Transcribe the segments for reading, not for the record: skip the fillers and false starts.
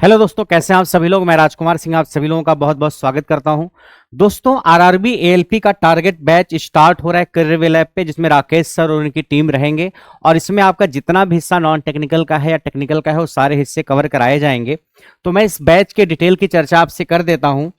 Hello दोस्तों, कैसे हैं आप सभी लोग। मैं राजकुमार सिंह आप सभी लोगों का बहुत बहुत स्वागत करता हूं। दोस्तों, आरआरबी एएलपी का टारगेट बैच स्टार्ट हो रहा है करियर ऐप पे, जिसमें राकेश सर और उनकी टीम रहेंगे। और इसमें आपका जितना भी हिस्सा नॉन टेक्निकल का है या टेक्निकल का है, वो सारे हिस्से कवर कराए जाएंगे। तो मैं इस बैच के डिटेल की चर्चा आपसे कर देता हूं।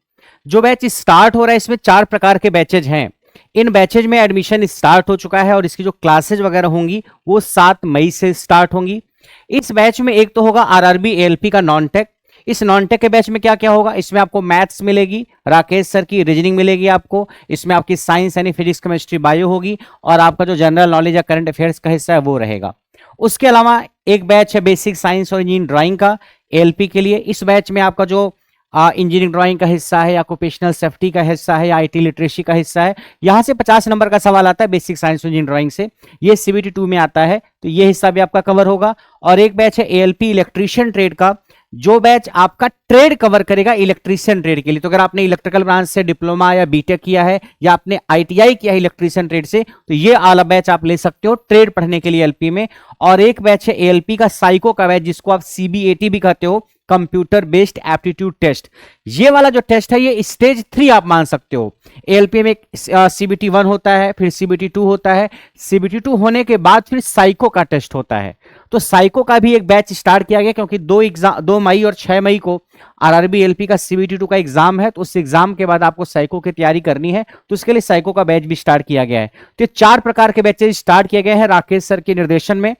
जो बैच स्टार्ट हो रहा है, इसमें 4 प्रकार के बैचेज हैं। इन बैचेज में एडमिशन स्टार्ट हो चुका है और इसकी जो क्लासेज वगैरह होंगी वो 7 मई से स्टार्ट होंगी। इस बैच में एक तो होगा आरआरबी एएलपी का नॉन टेक। इस नॉन टेक के बैच में क्या क्या होगा, इसमें आपको मैथ्स मिलेगी, राकेश सर की रीजनिंग मिलेगी आपको, इसमें आपकी साइंस यानी फिजिक्स केमिस्ट्री बायो होगी, और आपका जो जनरल नॉलेज या करंट अफेयर्स का हिस्सा है वो रहेगा। उसके अलावा एक बैच है बेसिक साइंस और इंजीनियरिंग ड्राइंग का एएलपी के लिए। इस बैच में आपका जो इंजीनियरिंग ड्राइंग का हिस्सा है या ऑक्यूपेशनल सेफ्टी का हिस्सा है या आईटी लिटरेसी का हिस्सा है, यहां से 50 नंबर का सवाल आता है बेसिक साइंस और इंजीनियरिंग ड्राइंग से। ये सीबीटी 2 में आता है, तो ये हिस्सा भी आपका कवर होगा। और एक बैच है एएलपी इलेक्ट्रीशियन ट्रेड का, जो बैच आपका ट्रेड कवर करेगा इलेक्ट्रीशियन ट्रेड के लिए। तो अगर आपने इलेक्ट्रिकल ब्रांच से डिप्लोमा या बीटेक किया है या आपने आईटीआई किया है इलेक्ट्रीशियन ट्रेड से, तो ये आला बैच आप ले सकते हो ट्रेड पढ़ने के लिए एलपी में। और एक बैच है एएलपी का साइको का बैच, जिसको आप सीबीएटी भी कहते हो, कंप्यूटर बेस्ड एप्टीट्यूड टेस्ट। ये वाला जो टेस्ट है ये स्टेज 3 आप मान सकते हो। एएलपी में सीबीटी 1 होता है, फिर सीबीटी 2 होता है, सीबीटी 2 होने के बाद फिर साइको का टेस्ट होता है। तो साइको का भी एक बैच स्टार्ट किया गया, क्योंकि 2 मई और 6 मई को आरआरबी एएलपी का सीबीटी 2 का एग्जाम है। तो उस एग्जाम के बाद आपको साइको की तैयारी करनी है, तो उसके लिए साइको का बैच भी स्टार्ट किया गया है। तो 4 प्रकार के बैचेज स्टार्ट किए गए हैं राकेश सर के निर्देशन में।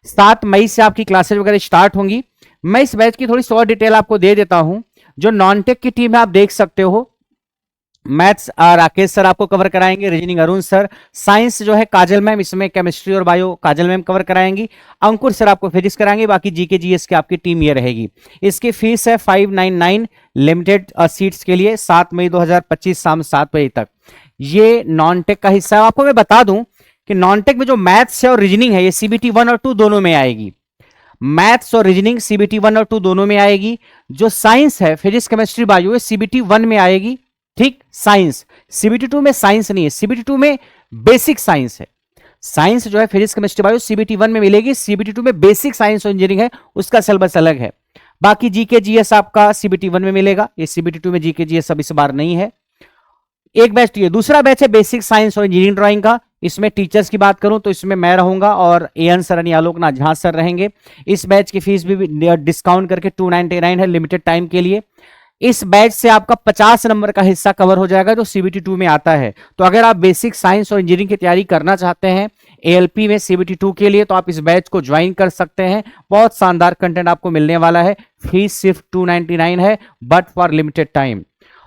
7 मई से आपकी क्लासेज वगैरह स्टार्ट होंगी। मैं इस बैच की थोड़ी सी और डिटेल आपको दे देता हूं। जो नॉन टेक की टीम है आप देख सकते हो, मैथ्स राकेश सर आपको कवर कराएंगे, रीजनिंग अरुण सर, साइंस जो है काजल मैम, इसमें केमिस्ट्री और बायो काजल मैम कवर कराएंगी, अंकुर सर आपको फिजिक्स कराएंगे, बाकी जीके जीएस की आपकी टीम ये रहेगी। इसकी फीस है 599 लिमिटेड सीट्स के लिए, 7 मई 2025 शाम 7 बजे तक। ये नॉन टेक का हिस्सा है। आपको मैं बता दूं कि नॉन टेक में जो मैथ्स है और रीजनिंग है, ये सीबीटी 1 और 2 दोनों में आएगी। मैथ्स और रीजनिंग सीबीटी 1 और 2 दोनों में आएगी। जो साइंस है फिजिक्स केमिस्ट्री बायो, ये सीबीटी 1 में आएगी। ठीक, साइंस सीबीटी 2 में साइंस नहीं है, सीबीटी 2 में बेसिक साइंस है। साइंस जो है फिजिक्स केमिस्ट्री बायो सीबीटी 1 में मिलेगी, सीबीटी 2 में बेसिक साइंस और इंजीनियरिंग है, उसका सिलेबस अलग है। बाकी जीके जीएस आपका सीबीटी 1 में मिलेगा, ये सीबीटी 2 में जीके जीएस अब इस बार नहीं है। एक बैच ये दूसरा बैच है बेसिक साइंस और इंजीनियरिंग ड्राइंग का। इसमें टीचर्स की बात करूं तो इसमें मैं रहूंगा और एएन सर यानी आलोकनाथ झा सर रहेंगे। इस बैच की फीस भी डिस्काउंट करके 299 है लिमिटेड टाइम के लिए। इस बैच से आपका 50 नंबर का हिस्सा कवर हो जाएगा जो सीबीटी 2 में आता है। तो अगर आप बेसिक साइंस और इंजीनियरिंग की तैयारी करना चाहते हैं एएलपी में सीबीटी 2 के लिए, तो आप इस बैच को ज्वाइन कर सकते हैं। बहुत शानदार कंटेंट आपको मिलने वाला है। फीस सिर्फ 299 है, बट फॉर लिमिटेड टाइम।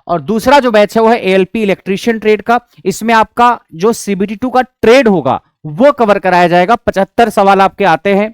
और दूसरा जो बैच है वो है एएलपी इलेक्ट्रीशियन ट्रेड का। इसमें आपका जो सीबीटी 2 का ट्रेड होगा वो कवर कराया जाएगा। 75 सवाल आपके आते हैं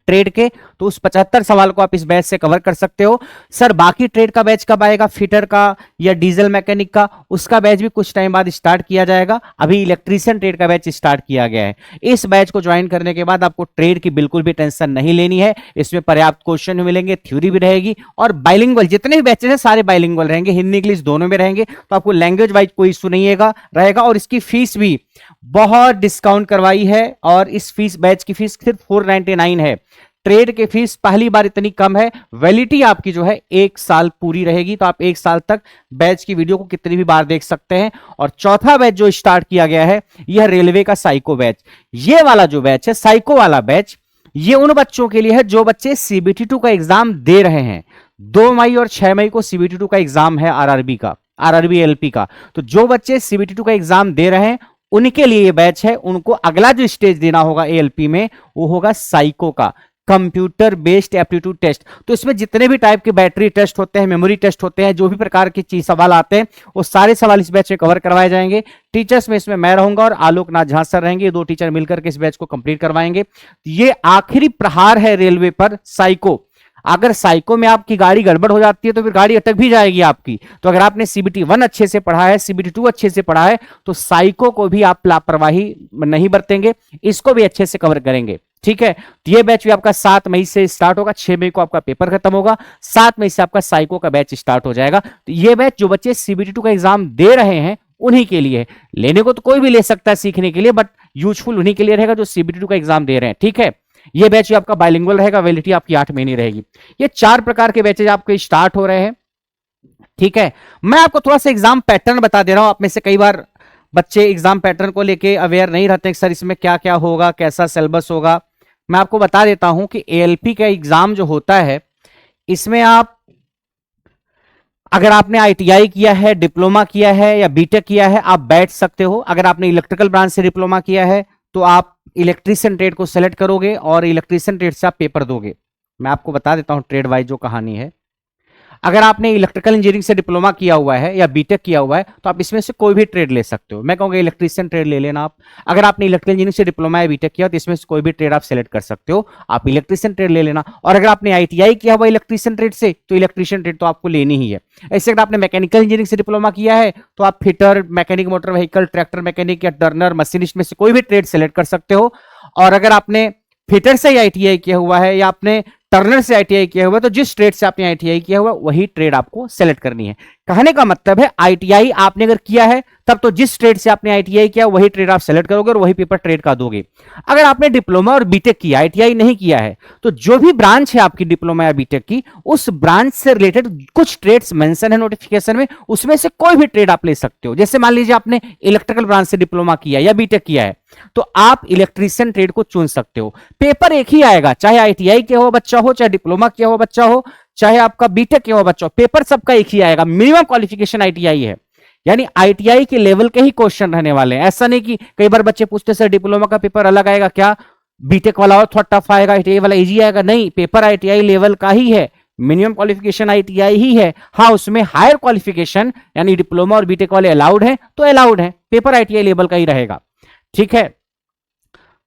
ट्रेड के, तो उस 75 सवाल को आप इस बैच से कवर कर सकते हो। सर बाकी ट्रेड का बैच कब आएगा, फिटर का या डीजल मैकेनिक का, उसका बैच भी कुछ टाइम बाद स्टार्ट किया जाएगा। अभी इलेक्ट्रीशियन ट्रेड का बैच स्टार्ट किया गया है। इस बैच को ज्वाइन करने के बाद आपको ट्रेड की बिल्कुल भी टेंशन नहीं लेनी है। इसमें पर्याप्त क्वेश्चन मिलेंगे, थ्योरी भी रहेगी, और बाइलिंगुअल जितने भी बैचेस हैं सारे बाइलिंगुअल रहेंगे, हिंदी इंग्लिश दोनों में रहेंगे। तो आपको लैंग्वेज वाइज कोई इशू नहीं रहेगा। और इसकी फीस भी बहुत डिस्काउंट करवाई है, और इस फीस बैच की फीस सिर्फ 499 है। ट्रेड की फीस पहली बार इतनी कम है। वैलिडिटी आपकी जो है 1 साल पूरी रहेगी, तो आप 1 साल तक बैच की वीडियो को कितनी भी बार देख सकते हैं। और चौथा बैच जो स्टार्ट किया गया है यह रेलवे का साइको बैच। ये वाला जो बैच है साइको वाला बैच, ये उन बच्चों के लिए है जो बच्चे सीबीटी 2 का एग्जाम दे रहे हैं। 2 मई और 6 मई को सीबीटी 2 का एग्जाम है आरआरबी का, आरआरबी एएलपी का। तो जो बच्चे सीबीटी 2 का एग्जाम दे रहे हैं उनके लिए ये बैच है। उनको अगला जो स्टेज देना होगा एएलपी में वो होगा साइको का, कंप्यूटर बेस्ड एप्टीट्यूड टेस्ट। तो इसमें जितने भी टाइप के बैटरी टेस्ट होते हैं, मेमोरी टेस्ट होते हैं, जो भी प्रकार की चीज सवाल आते हैं वो सारे सवाल इस बैच में कवर करवाए जाएंगे। टीचर्स में इसमें मैं रहूंगा और आलोकनाथ झा सर रहेंगे। 2 टीचर मिलकर के इस बैच को कंप्लीट करवाएंगे। ये आखिरी प्रहार है रेलवे पर साइको। अगर साइको में आपकी गाड़ी गड़बड़ हो जाती है तो फिर गाड़ी अटक भी जाएगी आपकी। तो अगर आपने सीबीटी 1 अच्छे से पढ़ा है, सीबीटी 2 अच्छे से पढ़ा है, तो साइको को भी आप लापरवाही नहीं बरतेंगे, इसको भी अच्छे से कवर करेंगे। ठीक है, तो ये बैच भी आपका 7 मई से स्टार्ट होगा। 6 मई को आपका पेपर खत्म होगा, 7 मई से आपका साइको का बैच स्टार्ट हो जाएगा। तो ये बैच जो बच्चे सीबीटी 2 का एग्जाम दे रहे हैं उन्हीं के लिए। लेने को तो कोई भी ले सकता है सीखने के लिए, बट यूजफुल उन्हीं के लिए रहेगा जो सीबीटी 2 का एग्जाम दे रहे हैं। ठीक है, ये बैच भी आपका बाइलिंगुअल रहेगा, वैलिडिटी आपकी 8 महीने रहेगी। ये 4 प्रकार के बैचेज आपके स्टार्ट हो रहे हैं। ठीक है, मैं आपको थोड़ा सा एग्जाम पैटर्न बता दे रहा हूं। आप में से कई बार बच्चे एग्जाम पैटर्न को लेके अवेयर नहीं रहते कि सर इसमें क्या क्या होगा, कैसा सिलेबस होगा। मैं आपको बता देता हूं कि एएलपी का एग्जाम जो होता है, इसमें आप अगर आपने आईटीआई किया है, डिप्लोमा किया है या बीटेक किया है, आप बैठ सकते हो। अगर आपने इलेक्ट्रिकल ब्रांच से डिप्लोमा किया है तो आप इलेक्ट्रीशियन ट्रेड को सेलेक्ट करोगे और इलेक्ट्रीशियन ट्रेड से आप पेपर दोगे। मैं आपको बता देता हूं ट्रेड वाइज जो कहानी है। अगर आपने इलेक्ट्रिकल इंजीनियरिंग से डिप्लोमा किया हुआ है या बीटेक किया हुआ है तो आप इसमें से कोई भी ट्रेड ले सकते हो। मैं कहूंगा इलेक्ट्रीशियन ट्रेड ले लेना आप। अगर आपने इलेक्ट्रिकल इंजीनियरिंग से डिप्लोमा या बीटेक किया तो इसमें से कोई भी ट्रेड आप सेलेक्ट कर सकते हो, आप इलेक्ट्रीशियन ट्रेड ले लेना। और अगर आपने आईटीआई किया हुआ इलेक्ट्रीशियन ट्रेड से तो इलेक्ट्रीशियन ट्रेड तो आपको लेनी ही है। ऐसे अगर आपने मैकेनिकल इंजीनियरिंग से डिप्लोमा किया है तो आप fitter, mechanic motor vehicle, tractor mechanic या टर्नर, मशीनिस्ट में से कोई भी ट्रेड सेलेक्ट कर सकते हो। और अगर आपने फिटर से आईटीआई किया हुआ है या आपने टर्नर से आईटीआई किया हुआ है तो जिस ट्रेड से आपने आईटीआई किया हुआ वही ट्रेड आपको सेलेक्ट करनी है। कहने का मतलब है आईटीआई आपने अगर किया है तब तो जिस ट्रेड से आपने आईटीआई किया वही ट्रेड आप सेलेक्ट करोगे और वही पेपर ट्रेड का दोगे। अगर आपने डिप्लोमा और बीटेक किया, आईटीआई नहीं किया है, तो जो भी ब्रांच है आपकी डिप्लोमा या बीटेक की, उस ब्रांच से रिलेटेड कुछ ट्रेड्स मेंशन है नोटिफिकेशन में, उसमें से कोई भी ट्रेड आप ले सकते हो। जैसे मान लीजिए आपने इलेक्ट्रिकल ब्रांच से डिप्लोमा किया या बीटेक किया है तो आप इलेक्ट्रीशियन ट्रेड को चुन सकते हो। पेपर एक ही आएगा, चाहे आईटीआई किया हुआ बच्चा हो, चाहे डिप्लोमा किया हुआ बच्चा हो, चाहे आपका बीटेक किया हुआ बच्चा हो, पेपर सबका एक ही आएगा। मिनिमम क्वालिफिकेशन आईटीआई है, यानी आईटीआई के लेवल के ही क्वेश्चन रहने वाले हैं। ऐसा नहीं कि कई बार बच्चे पूछते सर डिप्लोमा का पेपर अलग आएगा क्या, बीटेक वाला और थोड़ा टफ आएगा, आईटीआई वाला इजी आएगा। नहीं, पेपर आईटीआई लेवल का ही है, मिनिमम क्वालिफिकेशन आईटीआई ही है। हाँ, उसमें हायर क्वालिफिकेशन यानी डिप्लोमा और बीटेक वाले अलाउड है तो अलाउड है, पेपर आईटीआई लेवल का ही रहेगा। ठीक है,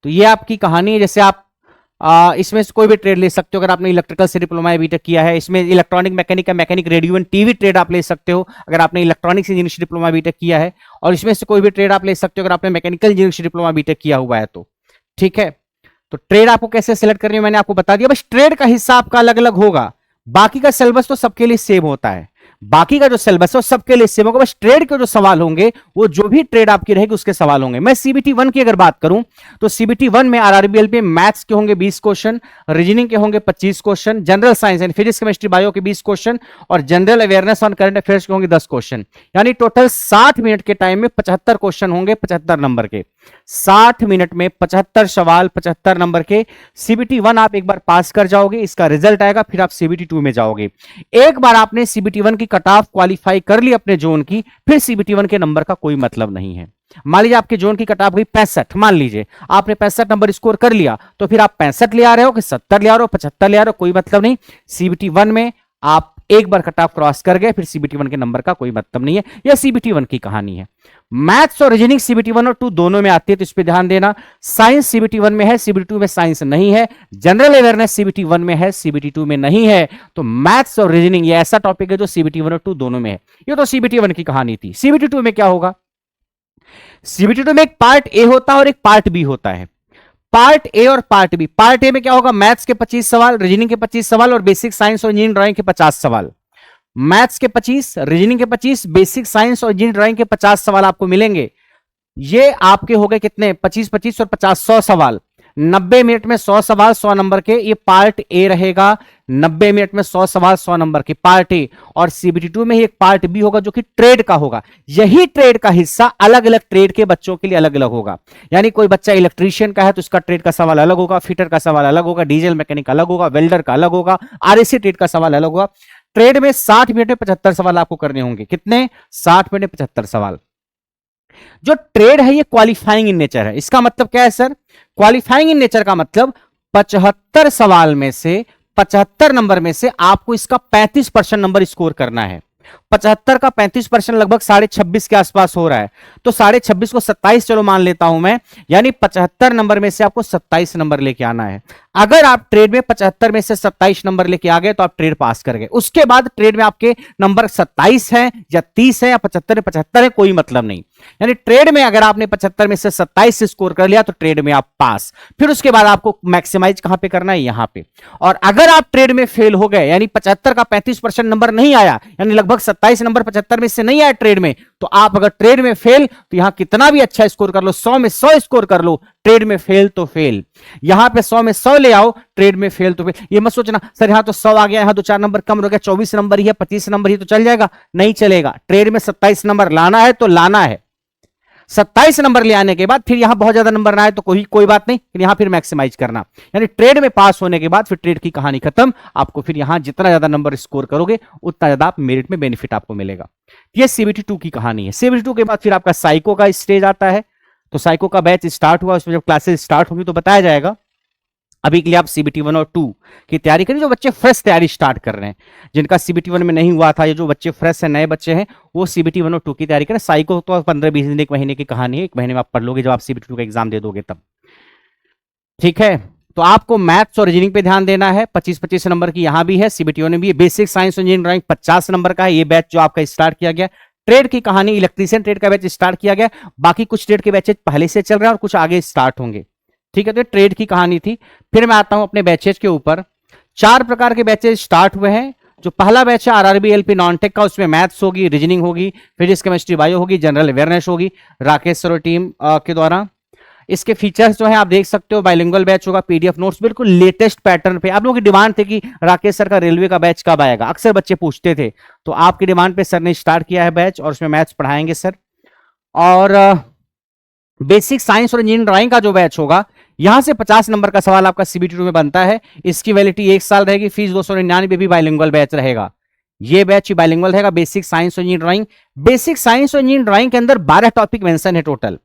तो ये आपकी कहानी है। जैसे आप इसमें से कोई भी ट्रेड ले सकते हो। अगर आपने इलेक्ट्रिकल से डिप्लोमा या बीटेक किया है, इसमें इलेक्ट्रॉनिक मैकेनिक का mechanic, radio and TV trade आप ले सकते हो अगर आपने इलेक्ट्रॉनिक्स इंजीनियरिंग से डिप्लोमा बीटेक किया है। और इसमें से कोई भी ट्रेड आप ले सकते हो अगर आपने मैकेनिकल इंजीनियरिंग से डिप्लोमा बीटेक किया हुआ है तो। ठीक है, तो ट्रेड आपको कैसे सेलेक्ट करनी है मैंने आपको बता दिया। बस ट्रेड का हिस्सा आपका अलग अलग होगा, बाकी का सिलेबस तो सबके लिए सेम होता है। बाकी का जो सिलेबस है वो सबके लिए सेम होगा। बस ट्रेड के जो सवाल होंगे वो जो भी ट्रेड आपकी रहेगी उसके सवाल होंगे। मैं सीबीटी 1 की अगर बात करूं तो सीबीटी 1 में आरआरबीएल पे मैथ्स के होंगे 20 क्वेश्चन, रीजनिंग के होंगे 25 क्वेश्चन, जनरल साइंस यानी फिजिक्स, केमिस्ट्री, बायो के 20 क्वेश्चन और general awareness on current affairs के होंगे 10 क्वेश्चन। यानी टोटल 60 मिनट के टाइम में 75 क्वेश्चन होंगे 75 नंबर के। 60 मिनट में 75 सवाल 75 नंबर के। सीबीटी 1 आप एक बार पास कर जाओगे, इसका रिजल्ट आएगा, फिर आप सीबीटी 2 में जाओगे। एक बार आपने सीबीटी 1 की कट ऑफ क्वालिफाई कर ली अपने जोन की, फिर सीबीटी 1 के नंबर का कोई मतलब नहीं है। मान लीजिए आपके जोन की कट ऑफ गई 65, मान लीजिए आपने 65 नंबर स्कोर कर लिया, तो फिर आप 65 ले आ रहे हो कि 70 ले आ रहे हो, 75 ले आ रहे हो, कोई मतलब नहीं। सीबीटी 1 में आप एक बार कट ऑफ क्रॉस कर गए, फिर सीबीटी 1 के नंबर का कोई मतलब नहीं है। यह सीबीटी 1 की कहानी है। मैथ्स और रीजनिंग सीबीटी 1 और 2 दोनों में आती है, तो इस पे ध्यान देना। साइंस सीबीटी 1 में है, सीबीटी 2 में साइंस नहीं है। जनरल अवेयरनेस सीबीटी 1 में है, सीबीटी 2 में नहीं है। तो मैथ्स और रीजनिंग ये ऐसा टॉपिक है जो सीबीटी 1 और 2 दोनों में है। ये तो सीबीटी 1 की कहानी थी। सीबीटी 2 में क्या होगा? सीबीटी 2 में एक पार्ट ए होता है और एक पार्ट बी होता है। पार्ट ए और पार्ट बी। पार्ट ए में क्या होगा? मैथ्स के 25 सवाल, रीजनिंग के 25 सवाल और बेसिक साइंस और इंजीनियरिंग ड्राइंग के 50 सवाल। मैथ्स के 25, रीजनिंग के 25, बेसिक साइंस और इंजीनियरिंग ड्राइंग के 50 सवाल आपको मिलेंगे। ये आपके हो गए कितने? 25 25 और 50 100 सवाल। 90 मिनट में 100 सवाल 100 नंबर के। ये पार्ट ए रहेगा। 90 मिनट में 100 सवाल 100 नंबर के, पार्ट ए। और सीबीटी 2 में ही एक पार्ट बी होगा जो कि ट्रेड का होगा। यही ट्रेड का हिस्सा अलग अलग ट्रेड के बच्चों के लिए अलग अलग होगा। यानी कोई बच्चा इलेक्ट्रीशियन का है तो उसका ट्रेड का सवाल अलग होगा, फिटर का सवाल अलग होगा, डीजल मैकेनिक अलग होगा, वेल्डर का अलग होगा, आरएसी ट्रेड का सवाल अलग होगा। ट्रेड में 60 मिनट में 75 सवाल आपको करने होंगे। कितने? 60 मिनट में 75 सवाल। जो ट्रेड है ये क्वालिफाइंग इन नेचर है। इसका मतलब क्या है सर? क्वालिफाइंग इन नेचर का मतलब 75 सवाल में से 75 नंबर में से आपको इसका 35% नंबर स्कोर करना है। 75 का 35% लगभग 26.5 के आसपास हो रहा है। तो 26.5 को 27 चलो मान लेता हूं मैं, यानी 75 नंबर में से आपको 27 नंबर लेके आना है। अगर आप ट्रेड में 75 में से 27 नंबर लेके आ गए तो आप ट्रेड पास कर गए। उसके बाद ट्रेड में आपके नंबर 27 है या 30 है या 75 है, कोई मतलब नहीं। यानी ट्रेड में अगर आपने 75 में से 27 स्कोर कर लिया तो ट्रेड में आप पास। फिर उसके बाद आपको मैक्सिमाइज कहां पे करना है? यहां पे। और अगर आप ट्रेड में फेल हो गए, यानी 75 का 35% नंबर नहीं आया, यानी लगभग 27 नंबर 75 में से नहीं आया ट्रेड में, तो आप अगर ट्रेड में फेल तो यहां कितना भी अच्छा स्कोर कर लो, 100 में 100 स्कोर कर लो, ट्रेड में फेल तो फेल। यहां पे 100 में 100 ले आओ, ट्रेड में फेल तो फेल। ये मत सोचना सर यहां तो 100 आ गया, यहां 2-4 नंबर कम हो गया, 24 नंबर ही है, 25 नंबर ही तो चल जाएगा, नहीं चलेगा। ट्रेड में 27 नंबर लाना है तो लाना है। 27 नंबर ले आने के बाद फिर यहां बहुत ज्यादा नंबर ना आए तो कोई बात नहीं, फिर यहां फिर मैक्सिमाइज करना। यानी ट्रेड में पास होने के बाद फिर ट्रेड की कहानी खत्म। आपको फिर यहां जितना ज्यादा नंबर स्कोर करोगे उतना ज्यादा आप मेरिट में बेनिफिट आपको मिलेगा। ये सीबीटी 2 की कहानी है। सीबीटी 2 के बाद फिर आपका साइको का स्टेज आता है। तो साइको का बैच स्टार्ट हुआ, उसमें जब क्लासेस स्टार्ट होगी तो बताया जाएगा। अभी के लिए आप सीबीटी 1 और 2 की तैयारी करें। जो बच्चे फ्रेश तैयारी स्टार्ट कर रहे हैं, जिनका सीबीटी 1 में नहीं हुआ था, ये जो बच्चे फ्रेश है, नए बच्चे हैं, वो सीबीटी 1 और 2 की तैयारी करें। साइको तो 15-20 दिन, 1 महीने की कहानी है, 1 महीने में आप पढ़ लोगे जब आप सीबीटी 2 का एग्जाम दे दोगे तब। ठीक है, तो आपको मैथ्स और रीजनिंग पे ध्यान देना है। 25-25 नंबर की यहां भी है, सीबीटी 1 में भी है। बेसिक साइंस और इंजीनियरिंग ड्राइंग 50 नंबर का है, ये बैच जो आपका स्टार्ट किया गया। ट्रेड की कहानी, इलेक्ट्रीशियन ट्रेड का बैच स्टार्ट किया गया। बाकी कुछ ट्रेड के बैचेज पहले से चल रहे हैं और कुछ आगे स्टार्ट होंगे। ठीक है, तो ट्रेड की कहानी थी। फिर मैं आता हूं अपने बैचेज के ऊपर। 4 प्रकार के बैचेज स्टार्ट हुए हैं। जो पहला बैच है आरआरबी एलपी नॉन टेक का, उसमें मैथ्स होगी, रीजनिंग होगी, फिजिक्स केमिस्ट्री बायो होगी, जनरल अवेयरनेस होगी, राकेश सर और टीम के द्वारा। इसके फीचर्स जो है आप देख सकते हो। बाइलिंगुअल बैच होगा, पीडीएफ नोट्स बिल्कुल लेटेस्ट पैटर्न पे। आप लोगों की डिमांड थी कि राकेश सर का रेलवे का बैच कब आएगा, अक्सर बच्चे पूछते थे, तो आपकी डिमांड पे सर ने स्टार्ट किया है बैच, और उसमें मैथ्स पढ़ाएंगे सर। और बेसिक साइंस और इंजीनियरिंग ड्राइंग का जो बैच होगा, यहां से 50 नंबर का सवाल आपका सीबीटी 2 में बनता है। इसकी वैलिडिटी 1 साल रहेगी, फीस 299 भी बाइलिंगुअल बैच रहेगा। ये बैच बाइलिंगुअल रहेगा, बेसिक साइंस और इंजीनियरिंग ड्राइंग। बेसिक साइंस और इंजीनियरिंग ड्राइंग के अंदर 12 टॉपिक मेंशन है टोटल।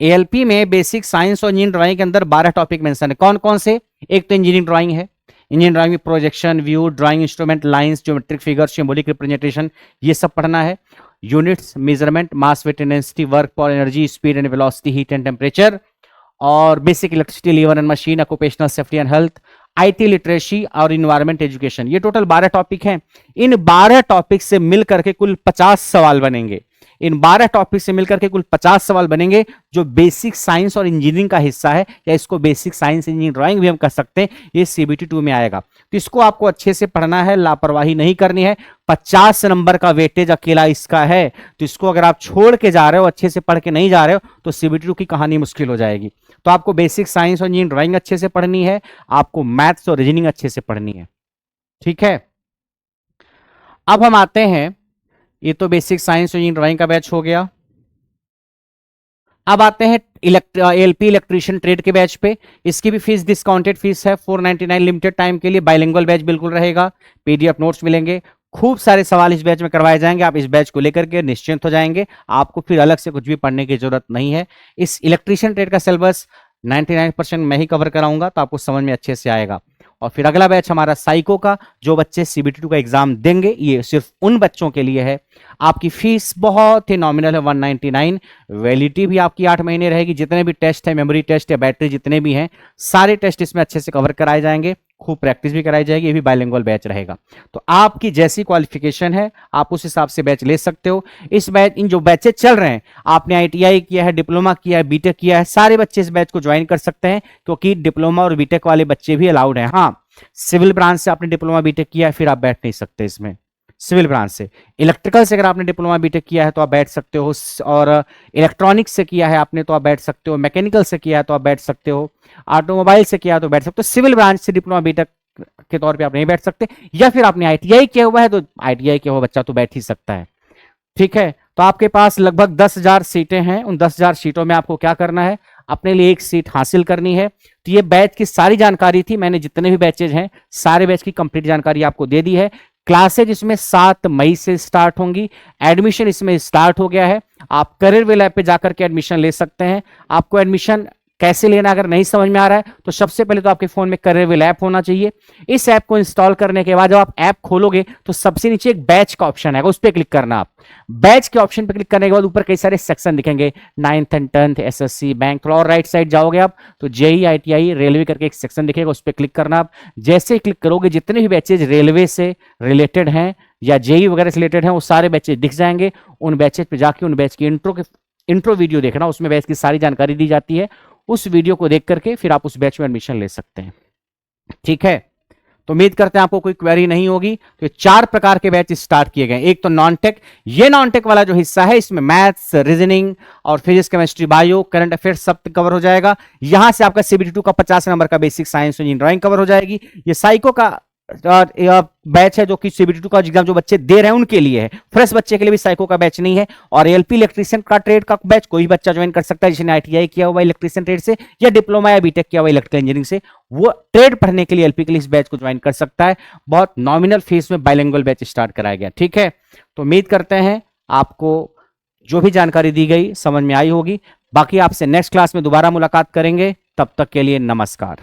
एएलपी में बेसिक साइंस और इंजीनियरिंग ड्राइंग के अंदर 12 टॉपिक मेंशन है। कौन कौन से? एक तो इंजीनियरिंग ड्राइंग है। इंजीनियरिंग ड्राइंग में projection, view, drawing instrument, lines, geometric figure, symbolic representation, ये सब पढ़ना है। Units, measurement, mass, weight, intensity, work पर energy, speed and velocity, heat and temperature, और basic electricity, lever and machine, occupational safety and health, IT literacy और environment education. ये total 12 topic हैं। इन 12 टॉपिक से मिलकर के कुल 50 सवाल बनेंगे। इन 12 टॉपिक से मिलकर के कुल 50 सवाल बनेंगे, जो बेसिक साइंस और इंजीनियरिंग का हिस्सा है, या इसको बेसिक साइंस इंजीनियरिंग ड्राइंग भी हम कह सकते हैं। ये सीबीटी 2 में आएगा, तो इसको आपको अच्छे से पढ़ना है, लापरवाही नहीं करनी है। 50 नंबर का वेटेज अकेला इसका है, तो इसको अगर आप छोड़ के जा रहे हो, अच्छे से पढ़ के नहीं जा रहे हो, तो सीबीटी 2 की कहानी मुश्किल हो जाएगी। तो आपको बेसिक साइंस और इंजीनियरिंग ड्राइंग अच्छे से पढ़नी है, आपको मैथ्स और रीजनिंग अच्छे से पढ़नी है। ठीक है, अब हम आते हैं, ये तो बेसिक साइंस और इंजीनियरिंग ड्राइंग का बैच हो गया। अब आते हैं एलपी इलेक्ट्रीशियन ट्रेड के बैच पे। इसकी भी फीस डिस्काउंटेड फीस है, 499 लिमिटेड टाइम के लिए। बाइलिंगुअल बैच बिल्कुल रहेगा, पीडीएफ नोट्स मिलेंगे, खूब सारे सवाल इस बैच में करवाए जाएंगे। आप इस बैच को लेकर के निश्चिंत हो जाएंगे, आपको फिर अलग से कुछ भी पढ़ने की जरूरत नहीं है। इस इलेक्ट्रीशियन ट्रेड का सिलेबस 99% मैं ही कवर कराऊंगा, तो आपको समझ में अच्छे से आएगा। और फिर अगला बैच हमारा साइको का, जो बच्चे सीबीटी 2 का एग्जाम देंगे, ये सिर्फ उन बच्चों के लिए है। आपकी फीस बहुत ही नॉमिनल है, 199। वैलिडिटी भी आपकी 8 महीने रहेगी। जितने भी टेस्ट है, मेमोरी टेस्ट या बैटरी जितने भी हैं, सारे टेस्ट इसमें अच्छे से कवर कराए जाएंगे, खूब प्रैक्टिस भी कराई जाएगी। ये भी बाइलिंगुअल बैच रहेगा। तो आपकी जैसी क्वालिफिकेशन है, आप उस हिसाब से बैच ले सकते हो। इस बैच, इन जो बैचेज चल रहे हैं, आपने आईटीआई किया है, डिप्लोमा किया है, बीटेक किया है, सारे बच्चे इस बैच को ज्वाइन कर सकते हैं, क्योंकि डिप्लोमा और बीटेक वाले बच्चे भी अलाउड हैं। हाँ, सिविल ब्रांच से आपने डिप्लोमा बीटेक किया है, फिर आप बैठ नहीं सकते इसमें। सिविल ब्रांच से, इलेक्ट्रिकल से अगर आपने डिप्लोमा बीटेक किया है तो आप बैठ सकते हो, और इलेक्ट्रॉनिक्स से किया है आपने तो आप बैठ सकते हो, मैकेनिकल से किया है तो आप बैठ सकते हो, ऑटोमोबाइल से किया है तो बैठ सकते हो। सिविल ब्रांच से डिप्लोमा बीटेक के तौर पे आप नहीं बैठ सकते, या फिर आपने आईटीआई किया हुआ है तो आईटीआई किया हुआ बच्चा तो बैठ ही सकता है। ठीक है, तो आपके पास लगभग 10,000 सीटें हैं। उन 10,000 सीटों में आपको क्या करना है, अपने लिए एक सीट हासिल करनी है। तो ये बैच की सारी जानकारी थी, मैंने जितने भी बैचेज हैं सारे बैच की कंप्लीट जानकारी आपको दे दी है। क्लासेज इसमें 7 मई से स्टार्ट होंगी। एडमिशन इसमें स्टार्ट हो गया है, आप करियर वेल ऐप पे जाकर के एडमिशन ले सकते हैं। आपको एडमिशन कैसे लेना अगर नहीं समझ में आ रहा है, तो सबसे पहले तो आपके फोन में करियर वेल ऐप होना चाहिए। इस ऐप को इंस्टॉल करने के बाद जब आप ऐप खोलोगे तो सबसे नीचे एक बैच का ऑप्शन है, उस पर क्लिक करना। आप बैच के ऑप्शन पर क्लिक करने के बाद ऊपर कई सारे सेक्शन दिखेंगे, 9th and 10th, SSC, bank. थोड़ा और राइट साइड जाओगे आप तो जेई, आईटीआई, रेलवे करके एक सेक्शन दिखेगा, उस पर क्लिक करना। आप जैसे ही क्लिक करोगे, जितने भी बैचेज रेलवे से रिलेटेड हैं या जेई वगैरह से रिलेटेड हैं, वो सारे बैचेज दिख जाएंगे। उन बैचेज पे जाके उन बैच की इंट्रो वीडियो देखना, उसमें बैच की सारी जानकारी दी जाती है। उस वीडियो को देख करके फिर आप उस बैच में एडमिशन ले सकते हैं। ठीक है, तो उम्मीद करते हैं आपको कोई क्वेरी नहीं होगी। तो ये 4 प्रकार के बैच स्टार्ट किए गए। एक तो नॉन टेक, ये नॉन टेक वाला जो हिस्सा है इसमें मैथ्स, रीजनिंग और physics, chemistry, bio, current affairs सब कवर हो जाएगा। यहां से आपका CBT 2 का 50 नंबर का basic science engineering drawing cover हो जाएगी। ये साइको का बैच है जो कि CBT 2 का एग्जाम जो बच्चे दे रहे हैं उनके लिए है, फ्रेश बच्चे के लिए भी साइको का बैच नहीं है। और ALP इलेक्ट्रीशियन का ट्रेड का बैच कोई बच्चा ज्वाइन कर सकता है जिसने ITI किया हुआ इलेक्ट्रीशियन ट्रेड से या डिप्लोमा या बीटेक किया हुआ इलेक्ट्रिकल इंजीनियरिंग से, वो ट्रेड पढ़ने के लिए LP के लिए इस बैच को ज्वाइन कर सकता है। बहुत नॉमिनल फीस में बाइलिंगुअल बैच स्टार्ट कराया गया। ठीक है, तो उम्मीद करते हैं आपको जो भी जानकारी दी गई समझ में आई होगी। बाकी आपसे नेक्स्ट क्लास में दोबारा मुलाकात करेंगे, तब तक के लिए नमस्कार।